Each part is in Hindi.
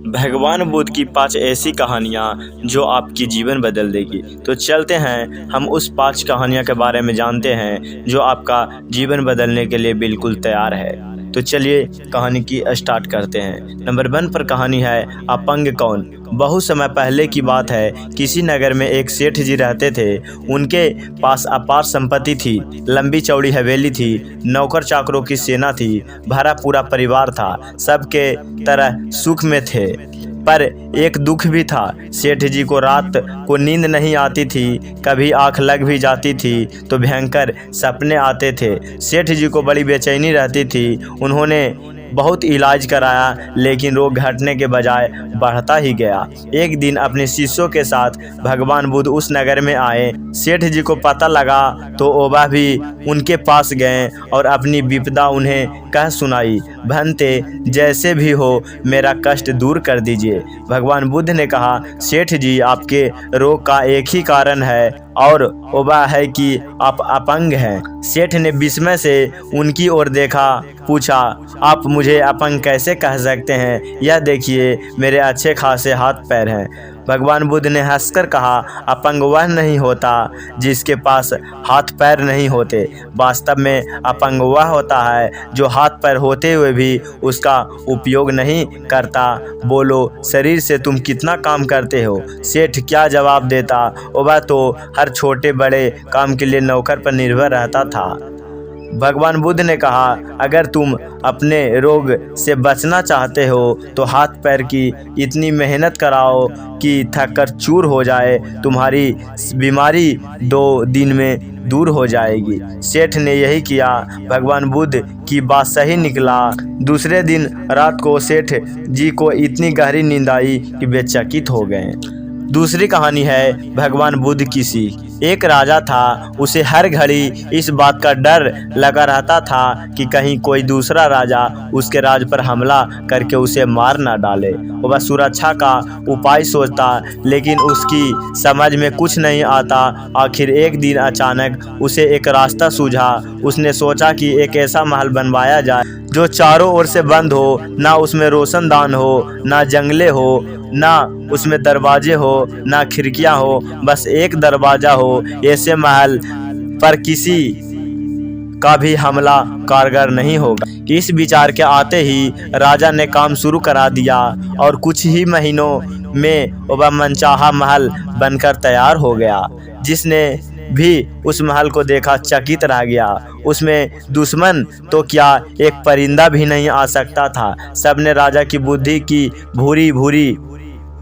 भगवान बुद्ध की 5 ऐसी कहानियाँ जो आपकी जीवन बदल देगी। तो चलते हैं, हम उस 5 कहानियों के बारे में जानते हैं जो आपका जीवन बदलने के लिए बिल्कुल तैयार है। तो चलिए कहानी की स्टार्ट करते हैं। नंबर 1 पर कहानी है अपंग कौन। बहुत समय पहले की बात है, किसी नगर में एक सेठ जी रहते थे। उनके पास अपार संपत्ति थी, लंबी चौड़ी हवेली थी, नौकर चाकरों की सेना थी, भरा पूरा परिवार था, सबके तरह सुख में थे। पर एक दुख भी था। सेठ जी को रात को नींद नहीं आती थी, कभी आंख लग भी जाती थी तो भयंकर सपने आते थे। सेठ जी को बड़ी बेचैनी रहती थी। उन्होंने बहुत इलाज कराया, लेकिन रोग घटने के बजाय बढ़ता ही गया। एक दिन अपने शिष्यों के साथ भगवान बुद्ध उस नगर में आए। सेठ जी को पता लगा तो वह भी उनके पास गए और अपनी विपदा उन्हें कह सुनाई। भंते, जैसे भी हो मेरा कष्ट दूर कर दीजिए। भगवान बुद्ध ने कहा, सेठ जी, आपके रोग का एक ही कारण है और वह है कि आप अपंग हैं। सेठ ने विस्मय से उनकी ओर देखा, पूछा, आप मुझे अपंग कैसे कह सकते हैं? यह देखिए, मेरे अच्छे खासे हाथ पैर हैं। भगवान बुद्ध ने हंसकर कहा, अपंग वह नहीं होता जिसके पास हाथ पैर नहीं होते। वास्तव में अपंग वह होता है जो हाथ पैर होते हुए भी उसका उपयोग नहीं करता। बोलो, शरीर से तुम कितना काम करते हो? सेठ क्या जवाब देता? वह तो हर छोटे बड़े काम के लिए नौकर पर निर्भर रहता था। भगवान बुद्ध ने कहा, अगर तुम अपने रोग से बचना चाहते हो तो हाथ पैर की इतनी मेहनत कराओ कि थक कर चूर हो जाए। तुम्हारी बीमारी 2 दिन में दूर हो जाएगी। सेठ ने यही किया। भगवान बुद्ध की बात सही निकला। दूसरे दिन रात को सेठ जी को इतनी गहरी नींद आई कि वे चकित हो गए। दूसरी कहानी है भगवान बुद्ध की सीख। एक राजा था, उसे हर घड़ी इस बात का डर लगा रहता था कि कहीं कोई दूसरा राजा उसके राज पर हमला करके उसे मार ना डाले। वह सुरक्षा का उपाय सोचता, लेकिन उसकी समझ में कुछ नहीं आता। आखिर एक दिन अचानक उसे एक रास्ता सूझा। उसने सोचा कि एक ऐसा महल बनवाया जाए जो चारों ओर से बंद हो, ना उसमें रोशनदान हो, ना जंगले हो, ना उसमें दरवाजे हो, ना खिड़कियां हो, बस एक दरवाजा हो। ऐसे महल पर किसी का भी हमला कारगर नहीं होगा। इस विचार के आते ही राजा ने काम शुरू करा दिया और कुछ ही महीनों में वह मनचाहा महल बनकर तैयार हो गया। जिसने भी उस महल को देखा चकित रह गया। उसमें दुश्मन तो क्या, एक परिंदा भी नहीं आ सकता था। सबने राजा की बुद्धि की भूरी भूरी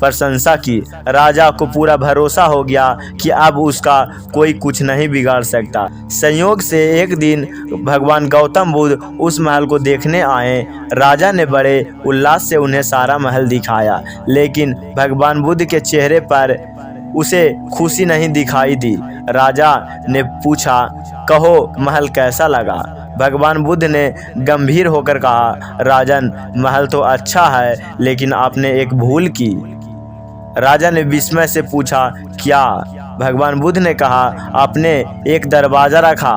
प्रशंसा की। राजा को पूरा भरोसा हो गया कि अब उसका कोई कुछ नहीं बिगाड़ सकता। संयोग से एक दिन भगवान गौतम बुद्ध उस महल को देखने आए। राजा ने बड़े उल्लास से उन्हें सारा महल दिखाया, लेकिन भगवान बुद्ध के चेहरे पर उसे खुशी नहीं दिखाई दी। राजा ने पूछा, कहो महल कैसा लगा? भगवान बुद्ध ने गंभीर होकर कहा, राजन, महल तो अच्छा है, लेकिन आपने एक भूल की। राजा ने विस्मय से पूछा, क्या? भगवान बुद्ध ने कहा, आपने एक दरवाजा रखा।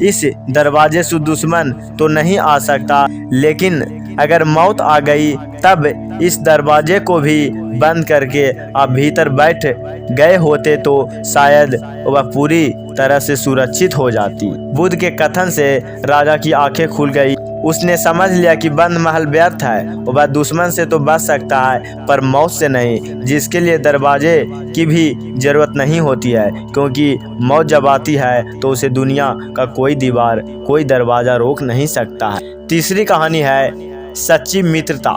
इस दरवाजे से दुश्मन तो नहीं आ सकता, लेकिन अगर मौत आ गई तब इस दरवाजे को भी बंद करके आप भीतर बैठ गए होते तो शायद वह पूरी तरह से सुरक्षित हो जाती। बुद्ध के कथन से राजा की आंखें खुल गई। उसने समझ लिया कि बंद महल व्यर्थ है। वह दुश्मन से तो बच सकता है, पर मौत से नहीं, जिसके लिए दरवाजे की भी जरूरत नहीं होती है, क्योंकि मौत जब आती है तो उसे दुनिया का कोई दीवार, कोई दरवाजा रोक नहीं सकता है। तीसरी कहानी है सच्ची मित्रता।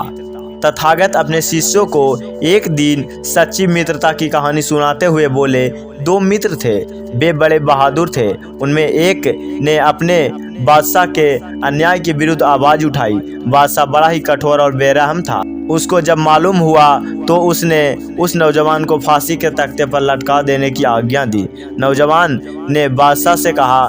तथागत अपने शिष्यों को एक दिन सच्ची मित्रता की कहानी सुनाते हुए बोले, 2 मित्र थे, वे बड़े बहादुर थे। उनमें एक ने अपने बादशाह के अन्याय के विरुद्ध आवाज उठाई। बादशाह बड़ा ही कठोर और बेरहम था। उसको जब मालूम हुआ तो उसने उस नौजवान को फांसी के तख्ते पर लटका देने की आज्ञा दी। नौजवान ने बादशाह से कहा,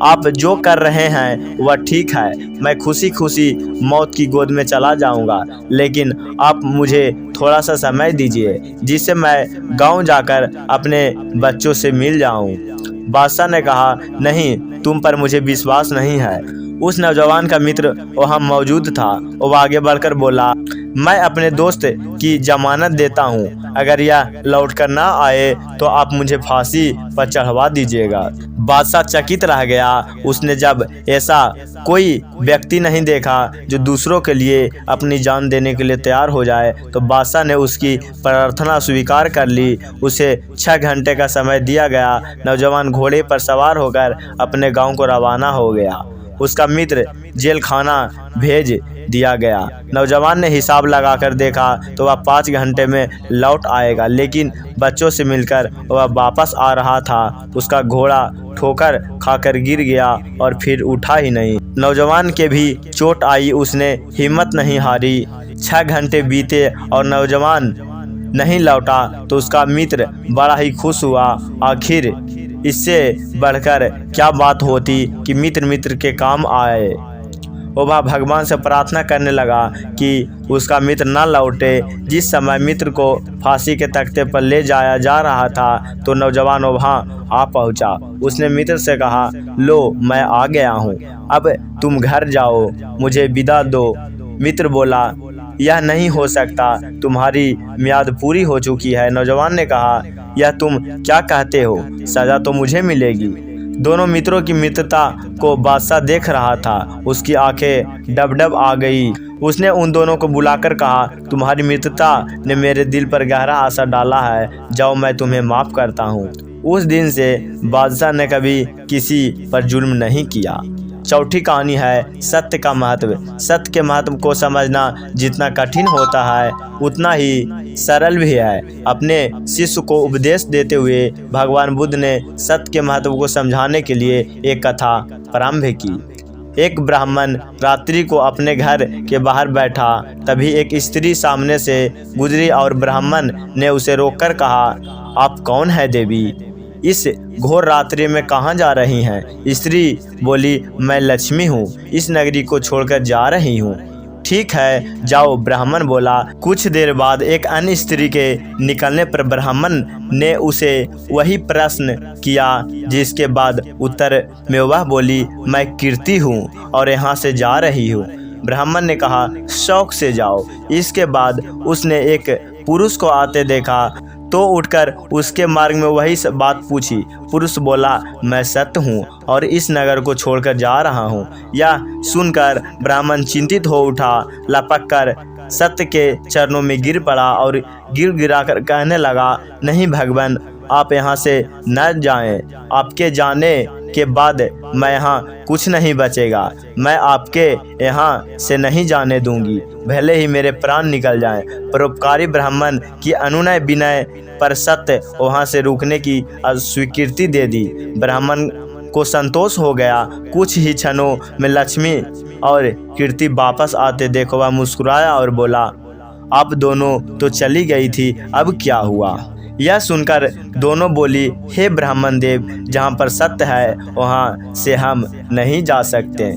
आप जो कर रहे हैं वह ठीक है, मैं खुशी खुशी मौत की गोद में चला जाऊंगा, लेकिन आप मुझे थोड़ा सा समय दीजिए जिससे मैं गांव जाकर अपने बच्चों से मिल जाऊं। बादशाह ने कहा, नहीं, तुम पर मुझे विश्वास नहीं है। उस नौजवान का मित्र वहाँ मौजूद था। वो आगे बढ़कर बोला, मैं अपने दोस्त की जमानत देता हूँ, अगर यह लौट कर ना आए तो आप मुझे फांसी पर चढ़वा दीजिएगा। बादशाह चकित रह गया। उसने जब ऐसा कोई व्यक्ति नहीं देखा जो दूसरों के लिए अपनी जान देने के लिए तैयार हो जाए, तो बादशाह ने उसकी प्रार्थना स्वीकार कर ली। उसे 6 घंटे का समय दिया गया। नौजवान घोड़े पर सवार होकर अपने गांव को रवाना हो गया। उसका मित्र जेल खाना भेज दिया गया। नौजवान ने हिसाब लगाकर देखा तो वह 5 घंटे में लौट आएगा, लेकिन बच्चों से मिलकर वह वापस आ रहा था। उसका घोड़ा ठोकर खाकर गिर गया और फिर उठा ही नहीं। नौजवान के भी चोट आई, उसने हिम्मत नहीं हारी। 6 घंटे बीते और नौजवान नहीं लौटा तो उसका मित्र बड़ा ही खुश हुआ। आखिर इससे बढ़कर क्या बात होती कि मित्र के काम आए। वह भगवान से प्रार्थना करने लगा कि उसका मित्र न लौटे। जिस समय मित्र को फांसी के तख्ते पर ले जाया जा रहा था तो नौजवान वहाँ आ पहुँचा। उसने मित्र से कहा, लो मैं आ गया हूँ, अब तुम घर जाओ, मुझे विदा दो। मित्र बोला, यह नहीं हो सकता, तुम्हारी मियाद पूरी हो चुकी है। नौजवान ने कहा, यह तुम क्या कहते हो, सज़ा तो मुझे मिलेगी। दोनों मित्रों की मित्रता को बादशाह देख रहा था। उसकी आंखें डब आ गई। उसने उन दोनों को बुलाकर कहा, तुम्हारी मित्रता ने मेरे दिल पर गहरा असर डाला है, जाओ मैं तुम्हें माफ़ करता हूँ। उस दिन से बादशाह ने कभी किसी पर जुल्म नहीं किया। चौथी कहानी है सत्य का महत्व। सत्य के महत्व को समझना जितना कठिन होता है उतना ही सरल भी है। अपने शिष्य को उपदेश देते हुए भगवान बुद्ध ने सत्य के महत्व को समझाने के लिए एक कथा प्रारंभ की। एक ब्राह्मण रात्रि को अपने घर के बाहर बैठा, तभी एक स्त्री सामने से गुजरी और ब्राह्मण ने उसे रोककर कहा, आप कौन है देवी? इस घोर रात्रि में कहाँ जा रही हैं? स्त्री बोली, मैं लक्ष्मी हूँ, इस नगरी को छोड़कर जा रही हूँ। ठीक है, जाओ, ब्राह्मण बोला। कुछ देर बाद एक अन्य स्त्री के निकलने पर ब्राह्मण ने उसे वही प्रश्न किया, जिसके बाद उत्तर में वह बोली, मैं कीर्ति हूँ और यहाँ से जा रही हूँ। ब्राह्मण ने कहा, शौक से जाओ। इसके बाद उसने एक पुरुष को आते देखा तो उठकर उसके मार्ग में वही बात पूछी। पुरुष बोला, मैं सत्य हूँ और इस नगर को छोड़कर जा रहा हूँ। यह सुनकर ब्राह्मण चिंतित हो उठा, लपक कर सत्य के चरणों में गिर पड़ा और गिराकर कहने लगा, नहीं भगवान, आप यहाँ से न जाएं। आपके जाने के बाद मैं यहाँ कुछ नहीं बचेगा। मैं आपके यहाँ से नहीं जाने दूंगी, भले ही मेरे प्राण निकल जाएं। परोपकारी ब्राह्मण की अनुनय विनय पर सत्य वहाँ से रुकने की स्वीकृति दे दी। ब्राह्मण को संतोष हो गया। कुछ ही क्षणों में लक्ष्मी और कीर्ति वापस आते देखो वह मुस्कुराया और बोला, आप दोनों तो चली गई थी, अब क्या हुआ? यह सुनकर दोनों बोली, हे ब्राह्मण देव, जहाँ पर सत्य है वहाँ से हम नहीं जा सकते,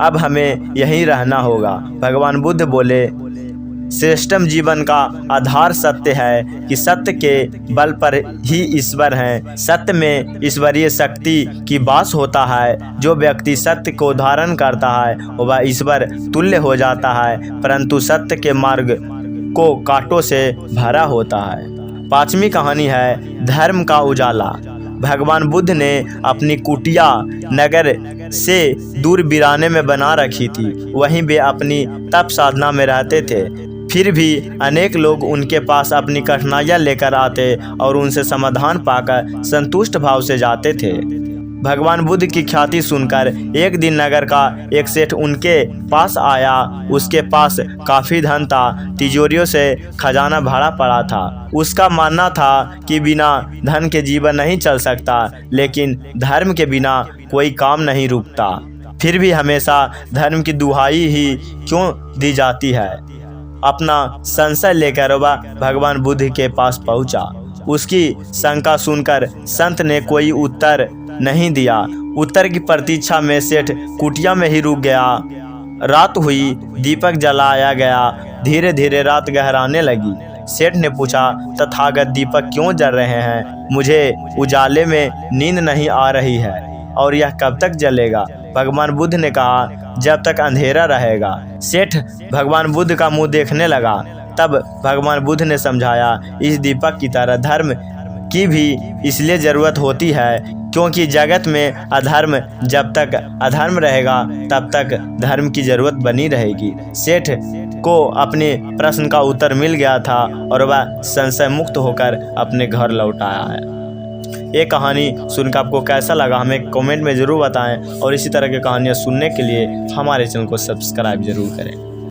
अब हमें यहीं रहना होगा। भगवान बुद्ध बोले, श्रेष्ठतम जीवन का आधार सत्य है कि सत्य के बल पर ही ईश्वर हैं। सत्य में ईश्वरीय शक्ति की वास होता है। जो व्यक्ति सत्य को धारण करता है वह ईश्वर तुल्य हो जाता है, परंतु सत्य के मार्ग को कांटों से भरा होता है। 5वीं कहानी है धर्म का उजाला। भगवान बुद्ध ने अपनी कुटिया नगर से दूर वीराने में बना रखी थी। वहीं वे अपनी तप साधना में रहते थे। फिर भी अनेक लोग उनके पास अपनी कठिनाइयाँ लेकर आते और उनसे समाधान पाकर संतुष्ट भाव से जाते थे। भगवान बुद्ध की ख्याति सुनकर एक दिन नगर का एक सेठ उनके पास आया। उसके पास काफ़ी धन था, तिजोरियों से खजाना भरा पड़ा था। उसका मानना था कि बिना धन के जीवन नहीं चल सकता, लेकिन धर्म के बिना कोई काम नहीं रुकता। फिर भी हमेशा धर्म की दुहाई ही क्यों दी जाती है? अपना संशय लेकर वह भगवान बुद्ध के पास पहुंचा। उसकी शंका सुनकर संत ने कोई उत्तर नहीं दिया। उत्तर की प्रतीक्षा में सेठ कुटिया में ही रुक गया। रात हुई, दीपक जलाया गया। धीरे धीरे रात गहराने लगी। सेठ ने पूछा, तथागत दीपक क्यों जल रहे हैं? मुझे उजाले में नींद नहीं आ रही है और यह कब तक जलेगा? भगवान बुद्ध ने कहा, जब तक अंधेरा रहेगा। सेठ भगवान बुद्ध का मुंह देखने लगा। तब भगवान बुद्ध ने समझाया, इस दीपक की तरह धर्म की भी इसलिए ज़रूरत होती है क्योंकि जगत में अधर्म जब तक अधर्म रहेगा तब तक धर्म की ज़रूरत बनी रहेगी। सेठ को अपने प्रश्न का उत्तर मिल गया था और वह संशय मुक्त होकर अपने घर लौट आया है। ये कहानी सुनकर आपको कैसा लगा हमें कमेंट में ज़रूर बताएं और इसी तरह की कहानियाँ सुनने के लिए हमारे चैनल को सब्सक्राइब ज़रूर करें।